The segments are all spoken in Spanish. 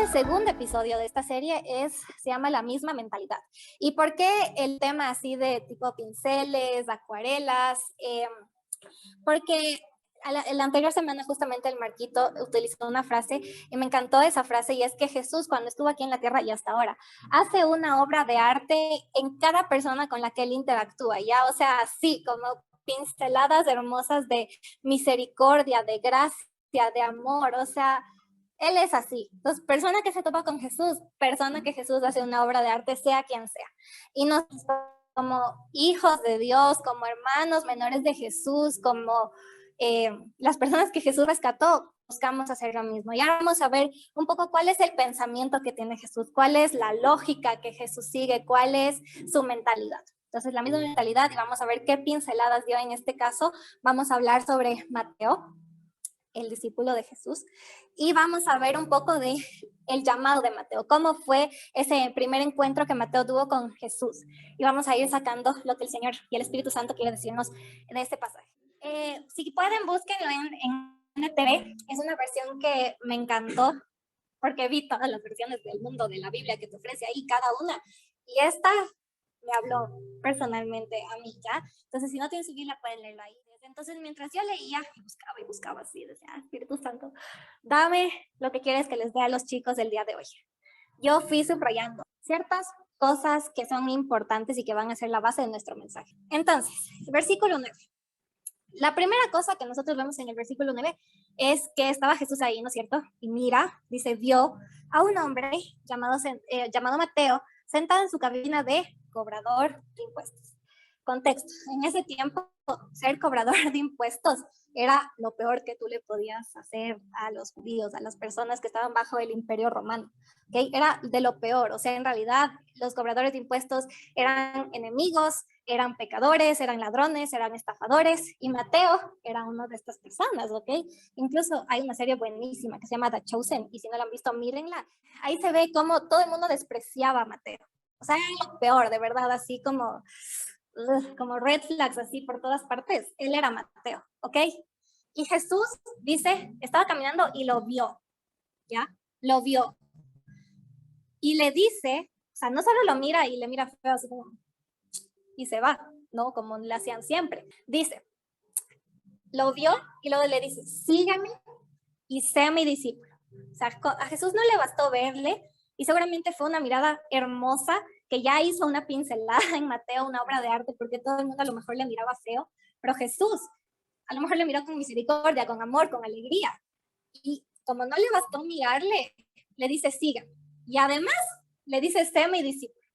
Este segundo episodio de esta serie se llama La misma mentalidad. ¿Y por qué el tema así de tipo pinceles, acuarelas? Porque la anterior semana justamente el Marquito utilizó una frase y me encantó esa frase, y es que Jesús, cuando estuvo aquí en la tierra y hasta ahora, hace una obra de arte en cada persona con la que él interactúa, ¿ya? O sea, así como pinceladas hermosas de misericordia, de gracia, de amor, o sea, él es así. Entonces, persona que se topa con Jesús, persona que Jesús hace una obra de arte, sea quien sea. Y nosotros, como hijos de Dios, como hermanos menores de Jesús, como las personas que Jesús rescató, buscamos hacer lo mismo. Y ahora vamos a ver un poco cuál es el pensamiento que tiene Jesús, cuál es la lógica que Jesús sigue, cuál es su mentalidad. Entonces, la misma mentalidad, y vamos a ver qué pinceladas dio en este caso. Vamos a hablar sobre Mateo, el discípulo de Jesús, y vamos a ver un poco de el llamado de Mateo, cómo fue ese primer encuentro que Mateo tuvo con Jesús, y vamos a ir sacando lo que el Señor y el Espíritu Santo quiere decirnos en este pasaje. Si pueden, búsquenlo en NTV, es una versión que me encantó, porque vi todas las versiones del mundo de la Biblia que te ofrece ahí cada una, y esta me habló personalmente a mí, ¿ya? Entonces, si no tienen su Biblia, pueden leerlo ahí. Entonces, mientras yo leía, y buscaba así, decía, Espíritu Santo, dame lo que quieres que les dé a los chicos el día de hoy. Yo fui subrayando ciertas cosas que son importantes y que van a ser la base de nuestro mensaje. Entonces, versículo 9. La primera cosa que nosotros vemos en el versículo 9 es que estaba Jesús ahí, ¿no es cierto? Y mira, dice, vio a un hombre llamado Mateo sentado en su cabina de cobrador de impuestos. Contexto, en ese tiempo ser cobrador de impuestos era lo peor que tú le podías hacer a los judíos, a las personas que estaban bajo el imperio romano, ¿okay? Era de lo peor, o sea, en realidad los cobradores de impuestos eran enemigos, eran pecadores, eran ladrones, eran estafadores, y Mateo era uno de estas personas, ¿ok? Incluso hay una serie buenísima que se llama The Chosen, y si no la han visto, mírenla. Ahí se ve cómo todo el mundo despreciaba a Mateo. O sea, era lo peor, de verdad, así como red flags así por todas partes. Él era Mateo, ¿ok? Y Jesús dice, estaba caminando y lo vio, ¿ya? Lo vio. Y le dice, o sea, no solo lo mira y le mira feo así como, y se va, ¿no? Como le hacían siempre. Dice, lo vio y luego le dice, sígame y sea mi discípulo. O sea, a Jesús no le bastó verle, y seguramente fue una mirada hermosa que ya hizo una pincelada en Mateo, una obra de arte, porque todo el mundo a lo mejor le miraba feo, pero Jesús a lo mejor le miró con misericordia, con amor, con alegría. Y como no le bastó mirarle, le dice, siga. Y además le dice, sé mi discípulo.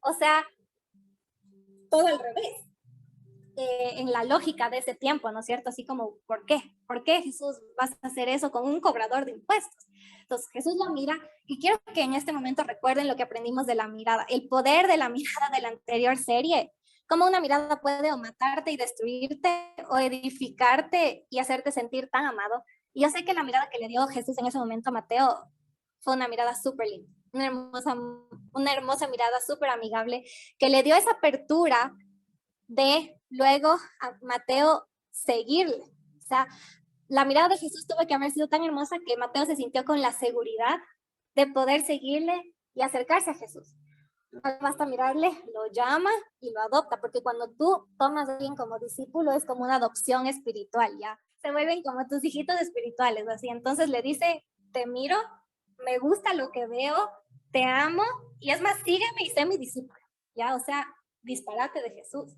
O sea, todo al revés. En la lógica de ese tiempo, ¿no es cierto? Así como, ¿por qué? ¿Por qué Jesús vas a hacer eso con un cobrador de impuestos? Entonces Jesús lo mira, y quiero que en este momento recuerden lo que aprendimos de la mirada, el poder de la mirada de la anterior serie, cómo una mirada puede o matarte y destruirte, o edificarte y hacerte sentir tan amado. Y yo sé que la mirada que le dio Jesús en ese momento a Mateo fue una mirada súper linda, una hermosa mirada súper amigable, que le dio esa apertura de luego a Mateo seguirle. O sea, la mirada de Jesús tuvo que haber sido tan hermosa que Mateo se sintió con la seguridad de poder seguirle y acercarse a Jesús. No basta mirarle, lo llama y lo adopta, porque cuando tú tomas a alguien como discípulo es como una adopción espiritual, ya. Se vuelven como tus hijitos espirituales, así. Entonces le dice, te miro, me gusta lo que veo, te amo, y es más, sígueme y sé mi discípulo, ya. O sea, disparate de Jesús.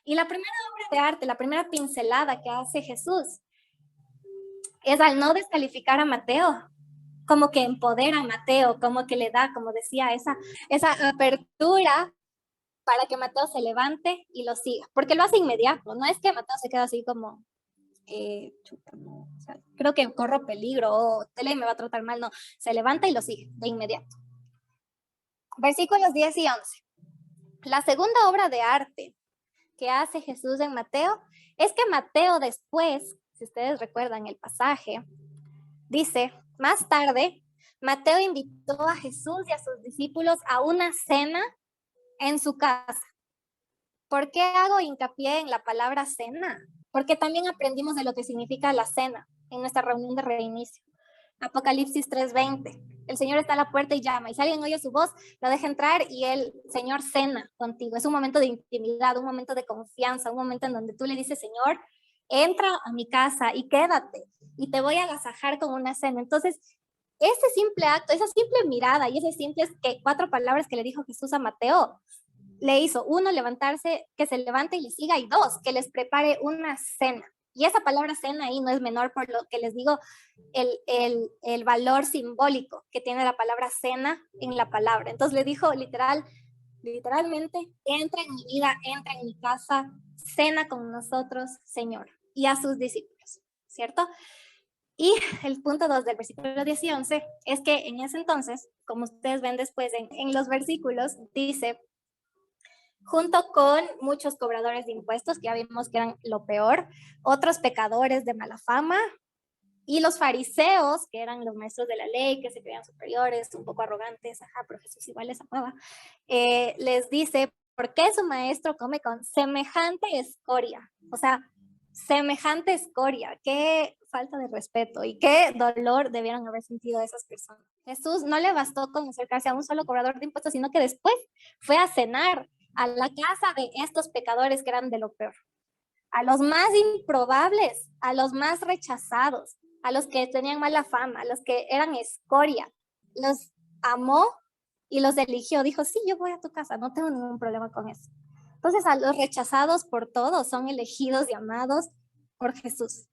Y la primera obra de arte, la primera pincelada que hace Jesús es al no descalificar a Mateo, como que empodera a Mateo, como que le da, como decía, esa apertura para que Mateo se levante y lo siga, porque lo hace inmediato, no es que Mateo se queda así como, chuta, no, o sea, creo que corro peligro, o Tele me va a tratar mal, no, se levanta y lo sigue de inmediato. Versículos 10 y 11. La segunda obra de arte que hace Jesús en Mateo es que Mateo después, si ustedes recuerdan el pasaje, dice, más tarde, Mateo invitó a Jesús y a sus discípulos a una cena en su casa. ¿Por qué hago hincapié en la palabra cena? Porque también aprendimos de lo que significa la cena en nuestra reunión de reinicio. Apocalipsis 3:20. El Señor está a la puerta y llama, y si alguien oye su voz, lo deja entrar y el Señor cena contigo. Es un momento de intimidad, un momento de confianza, un momento en donde tú le dices, Señor, entra a mi casa y quédate, y te voy a agasajar con una cena. Entonces, ese simple acto, esa simple mirada y esas simples 4 palabras que le dijo Jesús a Mateo, le hizo, 1, levantarse, que se levante y le siga, y 2, que les prepare una cena. Y esa palabra cena ahí no es menor, por lo que les digo, el valor simbólico que tiene la palabra cena en la palabra. Entonces le dijo literalmente, entra en mi vida, entra en mi casa, cena con nosotros, Señor, y a sus discípulos, ¿cierto? Y el punto 2 del versículo 10 y 11 es que en ese entonces, como ustedes ven después en los versículos, dice, junto con muchos cobradores de impuestos, que ya vimos que eran lo peor, otros pecadores de mala fama, y los fariseos, que eran los maestros de la ley, que se creían superiores, un poco arrogantes, ajá, pero Jesús igual les amaba, les dice, ¿por qué su maestro come con semejante escoria? O sea, semejante escoria, qué falta de respeto y qué dolor debieron haber sentido esas personas. Jesús no le bastó con acercarse a un solo cobrador de impuestos, sino que después fue a cenar a la casa de estos pecadores que eran de lo peor, a los más improbables, a los más rechazados, a los que tenían mala fama, a los que eran escoria. Los amó y los eligió. Dijo, sí, yo voy a tu casa, no tengo ningún problema con eso. Entonces, a los rechazados por todos son elegidos y amados por Jesús.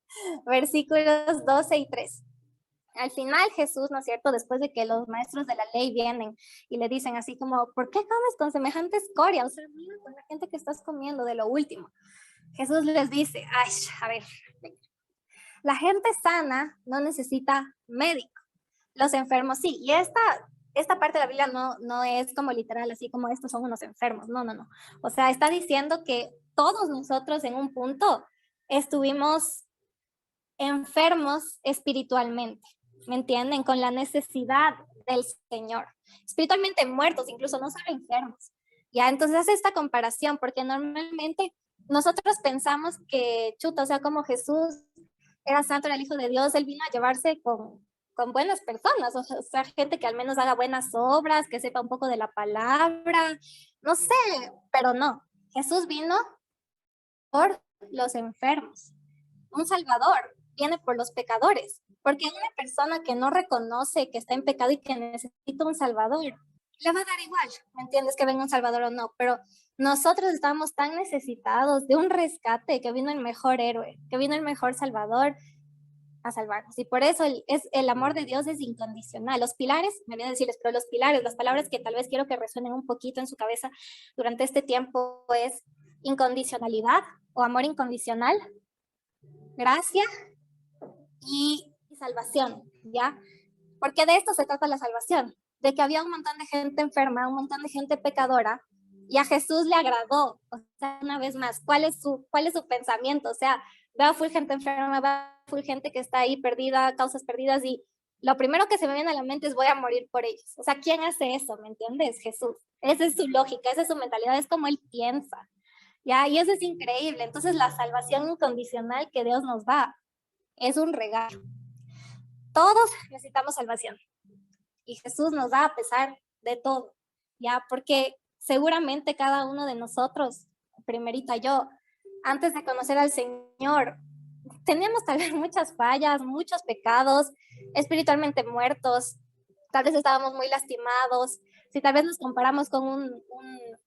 Versículos 12 y 3. Al final Jesús, ¿no es cierto? Después de que los maestros de la ley vienen y le dicen así como, ¿por qué comes con semejante escoria? O sea, mira con la gente que estás comiendo de lo último. Jesús les dice, ay, a ver, la gente sana no necesita médico, los enfermos sí. Y esta parte de la Biblia no es como literal, así como estos son unos enfermos, no. O sea, está diciendo que todos nosotros en un punto estuvimos enfermos espiritualmente, ¿me entienden? Con la necesidad del Señor. Espiritualmente muertos, incluso no solo enfermos. Ya, entonces hace esta comparación, porque normalmente nosotros pensamos que, chuta, o sea, como Jesús era santo, era el Hijo de Dios, él vino a llevarse con buenas personas, o sea, gente que al menos haga buenas obras, que sepa un poco de la palabra, no sé, pero no. Jesús vino por los enfermos. Un salvador viene por los pecadores, porque una persona que no reconoce que está en pecado y que necesita un salvador, le va a dar igual, ¿me entiendes? Que venga un salvador o no, pero nosotros estamos tan necesitados de un rescate, que vino el mejor héroe, que vino el mejor salvador a salvarnos. Y por eso el amor de Dios es incondicional. Los pilares, me voy a decirles, pero los pilares, las palabras que tal vez quiero que resuenen un poquito en su cabeza durante este tiempo es incondicionalidad o amor incondicional, gracia y salvación, ¿ya? Porque de esto se trata la salvación, de que había un montón de gente enferma, un montón de gente pecadora, y a Jesús le agradó. O sea, una vez más, ¿cuál es su pensamiento? O sea, veo full gente enferma, veo full gente que está ahí perdida, causas perdidas, y lo primero que se me viene a la mente es voy a morir por ellos. O sea, ¿quién hace eso? ¿Me entiendes? Jesús. Esa es su lógica, esa es su mentalidad, es como él piensa, ¿ya? Y eso es increíble. Entonces, la salvación incondicional que Dios nos da es un regalo. Todos necesitamos salvación y Jesús nos da a pesar de todo, ¿ya? Porque seguramente cada uno de nosotros, primerita yo, antes de conocer al Señor, teníamos tal vez muchas fallas, muchos pecados, espiritualmente muertos, tal vez estábamos muy lastimados, si tal vez nos comparamos con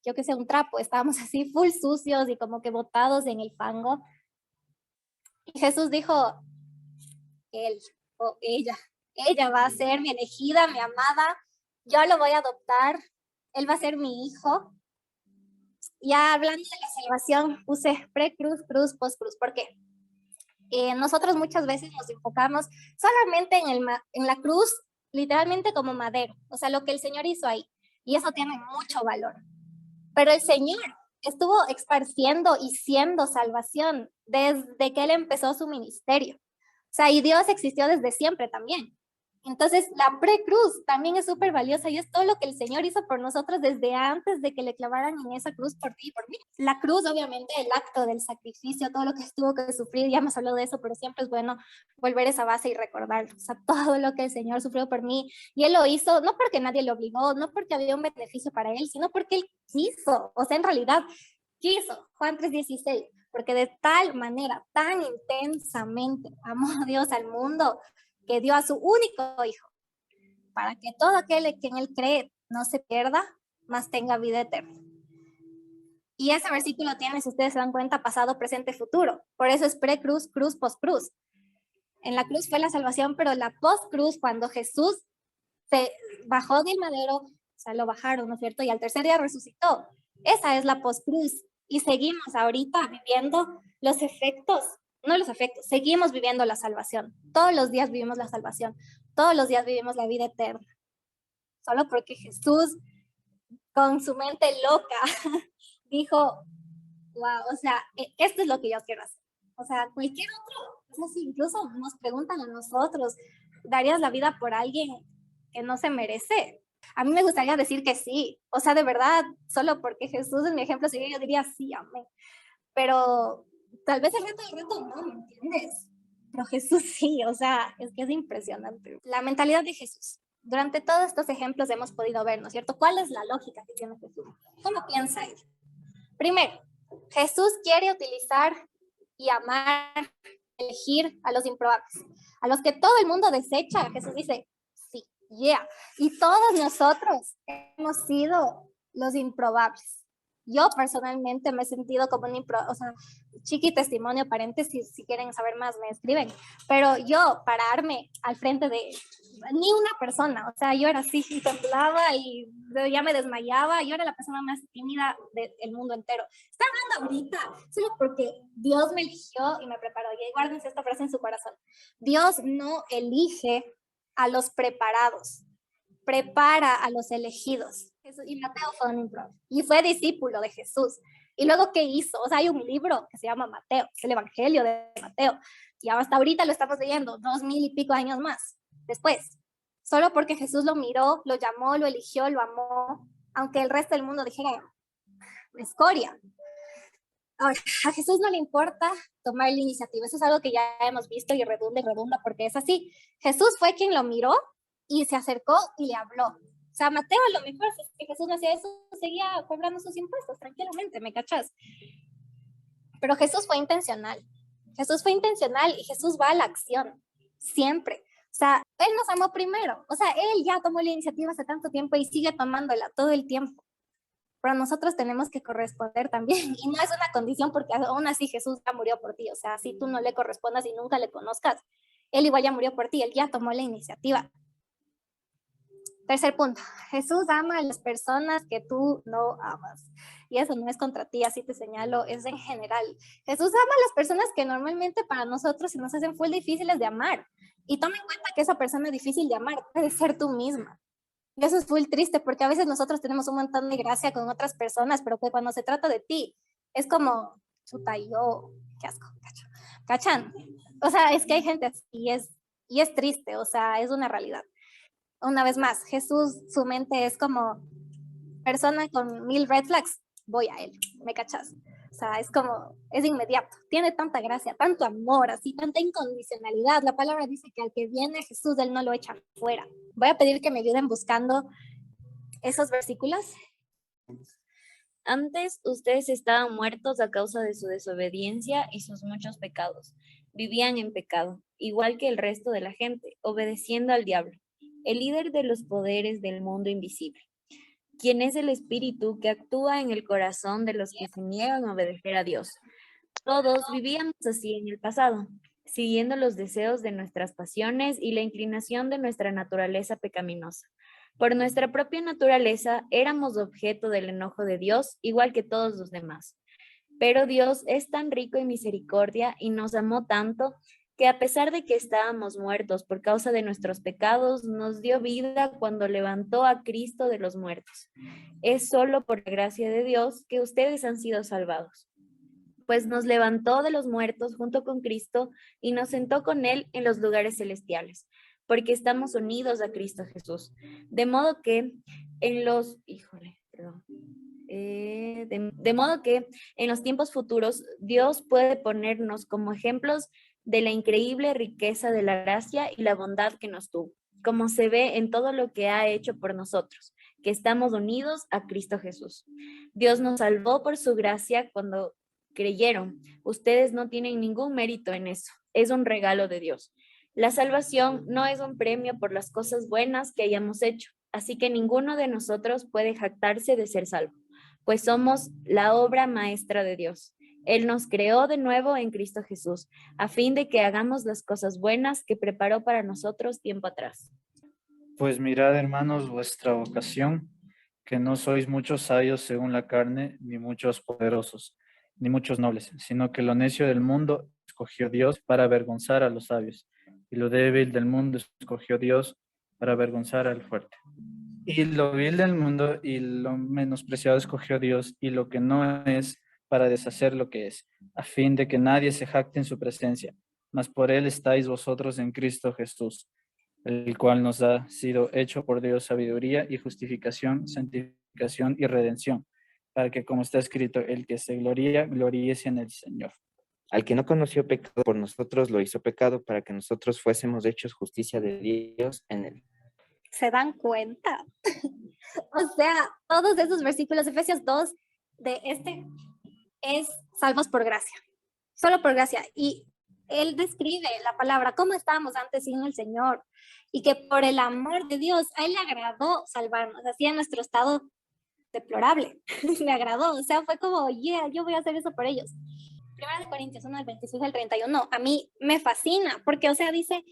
yo qué sé, un trapo, estábamos así full sucios y como que botados en el fango. Y Jesús dijo, él o ella va a ser mi elegida, mi amada, yo lo voy a adoptar, él va a ser mi hijo. Ya hablando de la salvación, puse pre-cruz, cruz, post-cruz. ¿Por qué? Nosotros muchas veces nos enfocamos solamente en la cruz, literalmente como madero, o sea, lo que el Señor hizo ahí, y eso tiene mucho valor. Pero el Señor estuvo esparciendo y siendo salvación desde que Él empezó su ministerio. O sea, y Dios existió desde siempre también. Entonces, la precruz también es súper valiosa y es todo lo que el Señor hizo por nosotros desde antes de que le clavaran en esa cruz por ti y por mí. La cruz, obviamente, el acto del sacrificio, todo lo que tuvo que sufrir, ya hemos hablado de eso, pero siempre es bueno volver a esa base y recordarlo. O sea, todo lo que el Señor sufrió por mí y Él lo hizo no porque nadie lo obligó, no porque había un beneficio para Él, sino porque Él quiso. O sea, en realidad, quiso. Juan 3:16. Porque de tal manera, tan intensamente amó Dios al mundo, que dio a su único hijo, para que todo aquel que en él cree no se pierda, mas tenga vida eterna. Y ese versículo tiene, si ustedes se dan cuenta, pasado, presente, futuro. Por eso es pre-cruz, cruz, post-cruz. En la cruz fue la salvación, pero la post-cruz, cuando Jesús se bajó del madero, o sea, lo bajaron, ¿no es cierto? Y al tercer día resucitó. Esa es la post-cruz. Y seguimos ahorita viviendo los efectos, no los efectos, seguimos viviendo la salvación. Todos los días vivimos la salvación. Todos los días vivimos la vida eterna. Solo porque Jesús, con su mente loca, dijo, wow, o sea, esto es lo que yo quiero hacer. O sea, cualquier otro, o sea, si incluso nos preguntan a nosotros, ¿darías la vida por alguien que no se merece? A mí me gustaría decir que sí, o sea, de verdad, solo porque Jesús es mi ejemplo, yo diría sí, amén. Pero tal vez el reto no, ¿me entiendes? Pero Jesús sí, o sea, es que es impresionante. La mentalidad de Jesús. Durante todos estos ejemplos hemos podido ver, ¿no es cierto? ¿Cuál es la lógica que tiene Jesús? ¿Cómo piensa él? Primero, Jesús quiere utilizar y amar, elegir a los improbables, a los que todo el mundo desecha. Jesús dice, sí, yeah. Y todos nosotros hemos sido los improbables. Yo personalmente me he sentido como un o sea, chiqui testimonio, paréntesis, si quieren saber más me escriben, pero yo pararme al frente de ni una persona, o sea, yo era así, temblaba y ya me desmayaba, yo era la persona más tímida del mundo entero. Está hablando ahorita, solo porque Dios me eligió y me preparó, y guárdense esta frase en su corazón. Dios no elige a los preparados, prepara a los elegidos. Y Mateo fue un improviso y fue discípulo de Jesús. Y luego, ¿qué hizo? O sea, hay un libro que se llama Mateo, es el Evangelio de Mateo, y hasta ahorita lo estamos leyendo, 2000 y pico años más después. Solo porque Jesús lo miró, lo llamó, lo eligió, lo amó, aunque el resto del mundo dijera, escoria. Ahora, a Jesús no le importa tomar la iniciativa, eso es algo que ya hemos visto y redunda porque es así. Jesús fue quien lo miró y se acercó y le habló. O sea, Mateo a lo mejor, si es que Jesús no hacía eso, seguía cobrando sus impuestos tranquilamente, ¿me cachas? Pero Jesús fue intencional. Jesús fue intencional y Jesús va a la acción, siempre. O sea, Él nos amó primero. O sea, Él ya tomó la iniciativa hace tanto tiempo y sigue tomándola todo el tiempo. Pero nosotros tenemos que corresponder también. Y no es una condición porque aún así Jesús ya murió por ti. O sea, si tú no le correspondas y nunca le conozcas, Él igual ya murió por ti, Él ya tomó la iniciativa. Tercer punto, Jesús ama a las personas que tú no amas. Y eso no es contra ti, así te señalo, es en general. Jesús ama a las personas que normalmente para nosotros se nos hacen full difíciles de amar. Y toma en cuenta que esa persona difícil de amar puede ser tú misma. Y eso es full triste porque a veces nosotros tenemos un montón de gracia con otras personas, pero que cuando se trata de ti, es como, chuta, yo, qué asco, cacho. ¿Cachan? O sea, es que hay gente así y es triste, o sea, es una realidad. Una vez más, Jesús, su mente es como persona con 1000 red flags, voy a él, ¿me cachas? O sea, es como, es inmediato, tiene tanta gracia, tanto amor, así, tanta incondicionalidad. La palabra dice que al que viene a Jesús, él no lo echa fuera. Voy a pedir que me ayuden buscando esos versículos. Antes ustedes estaban muertos a causa de su desobediencia y sus muchos pecados. Vivían en pecado, igual que el resto de la gente, obedeciendo al diablo, el líder de los poderes del mundo invisible, quien es el espíritu que actúa en el corazón de los que se niegan a obedecer a Dios. Todos vivíamos así en el pasado, siguiendo los deseos de nuestras pasiones y la inclinación de nuestra naturaleza pecaminosa. Por nuestra propia naturaleza éramos objeto del enojo de Dios, igual que todos los demás. Pero Dios es tan rico en misericordia y nos amó tanto que a pesar de que estábamos muertos por causa de nuestros pecados, nos dio vida cuando levantó a Cristo de los muertos. Es solo por la gracia de Dios que ustedes han sido salvados, pues nos levantó de los muertos junto con Cristo y nos sentó con Él en los lugares celestiales. porque estamos unidos a Cristo Jesús. De modo que en los, de modo que en los tiempos futuros Dios puede ponernos como ejemplos de la increíble riqueza de la gracia y la bondad que nos tuvo, como se ve en todo lo que ha hecho por nosotros, que estamos unidos a Cristo Jesús. Dios nos salvó por su gracia cuando creyeron. Ustedes no tienen ningún mérito en eso, es un regalo de Dios. La salvación no es un premio por las cosas buenas que hayamos hecho, así que ninguno de nosotros puede jactarse de ser salvo, pues somos la obra maestra de Dios. Él nos creó de nuevo en Cristo Jesús, a fin de que hagamos las cosas buenas que preparó para nosotros tiempo atrás. Pues mirad, hermanos, vuestra vocación, que no sois muchos sabios según la carne, ni muchos poderosos, ni muchos nobles, sino que lo necio del mundo escogió Dios para avergonzar a los sabios, y lo débil del mundo escogió Dios para avergonzar al fuerte. Y lo vil del mundo y lo menospreciado escogió Dios, y lo que no es, para deshacer lo que es, a fin de que nadie se jacte en su presencia. Mas por él estáis vosotros en Cristo Jesús, el cual nos ha sido hecho por Dios sabiduría y justificación, santificación y redención, para que, como está escrito, el que se gloría, gloríese en el Señor. Al que no conoció pecado por nosotros, lo hizo pecado para que nosotros fuésemos hechos justicia de Dios en él. ¿Se dan cuenta? O sea, todos esos versículos, Efesios 2, de es salvos por gracia, solo por gracia. Y él describe la palabra, cómo estábamos antes sin el Señor, y que por el amor de Dios, a él le agradó salvarnos, así en nuestro estado deplorable, le agradó, o sea, fue como, yeah, yo voy a hacer eso por ellos. 1 Corintios 1, del 26 al 31, a mí me fascina, porque, o sea, dice,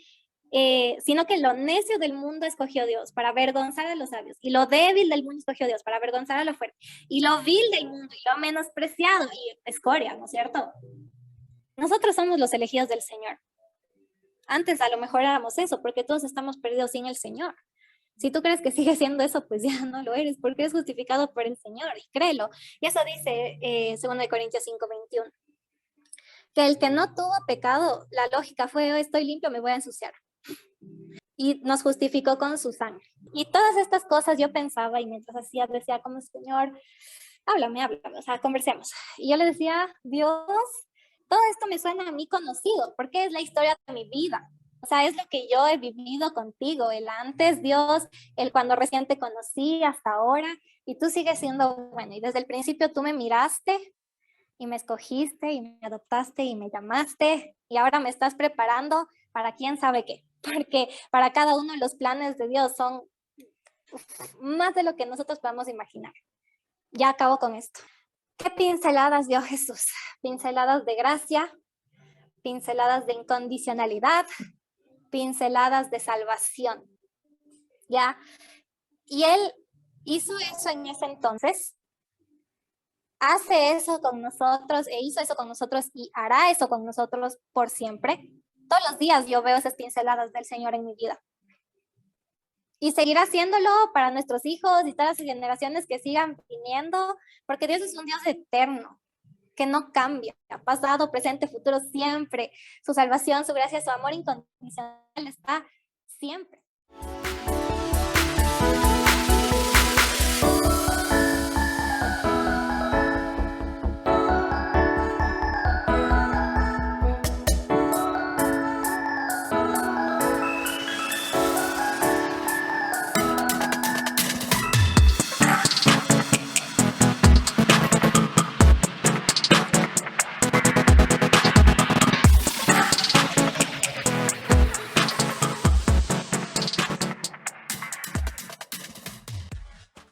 sino que lo necio del mundo escogió Dios para avergonzar a los sabios, y lo débil del mundo escogió Dios para avergonzar a lo fuerte, y lo vil del mundo y lo menospreciado, y escoria, ¿no es cierto? Nosotros somos los elegidos del Señor. Antes a lo mejor éramos eso, porque todos estamos perdidos sin el Señor. Si tú crees que sigues siendo eso, pues ya no lo eres, porque eres justificado por el Señor, y créelo. Y eso dice 2 Corintios 5:21. Que el que no tuvo pecado, la lógica fue, estoy limpio, me voy a ensuciar. Y nos justificó con su sangre. Y todas estas cosas yo pensaba, y mientras hacía, decía como, Señor, háblame, o sea, conversemos. Y yo le decía, Dios, todo esto me suena a mí conocido, porque es la historia de mi vida. O sea, es lo que yo he vivido contigo, el antes, Dios, el cuando recién te conocí, hasta ahora, y tú sigues siendo bueno. Y desde el principio tú me miraste y me escogiste y me adoptaste y me llamaste, y ahora me estás preparando para quién sabe qué, porque para cada uno de los planes de Dios son más de lo que nosotros podemos imaginar. Ya acabo con esto. ¿Qué pinceladas dio Jesús? Pinceladas de gracia, pinceladas de incondicionalidad, pinceladas de salvación. ¿Ya? Y él hizo eso en ese entonces, hace eso con nosotros, e hizo eso con nosotros y hará eso con nosotros por siempre. Todos los días yo veo esas pinceladas del Señor en mi vida. Y seguirá haciéndolo para nuestros hijos y todas las generaciones que sigan viniendo, porque Dios es un Dios eterno, que no cambia, pasado, presente, futuro, siempre. Su salvación, su gracia, su amor incondicional está siempre.